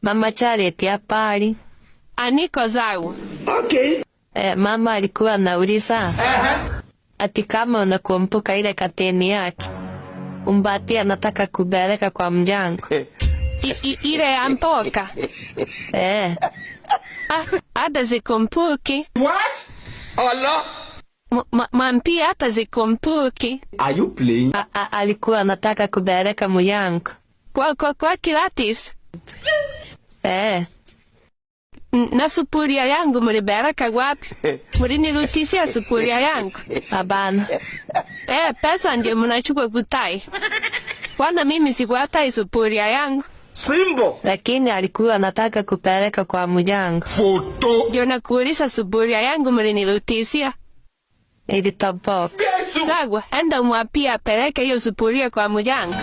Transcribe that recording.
Mama Charity habari. Aniko zangu. Okay. Mama alikuwa anauliza ati kama unakumbuka ile kateni yake. Umbati anataka kubeleka kwa mjango. Ile ya mpoka. Hata zikumbuki. What? Allah. Mampi hata zikumbuki. Are you playing? Alikuwa anataka kubeleka mjango. Kwa kilatis. Na sufuria yangu mulibeleka wapi? Mulinirudishia sufuria yangu? Hapana. Pesa ndio mnachukua kutai. Wana mimi sikuatai sufuria yangu. Simbo. Lakini alikuwa anataka kupeleka kwa mjango. Foto. Ndio nakuuliza sufuria yangu mulinirudishia. Ilitoboka. Sagwa, enda mwambie apeleke hiyo sufuria kwa mjango.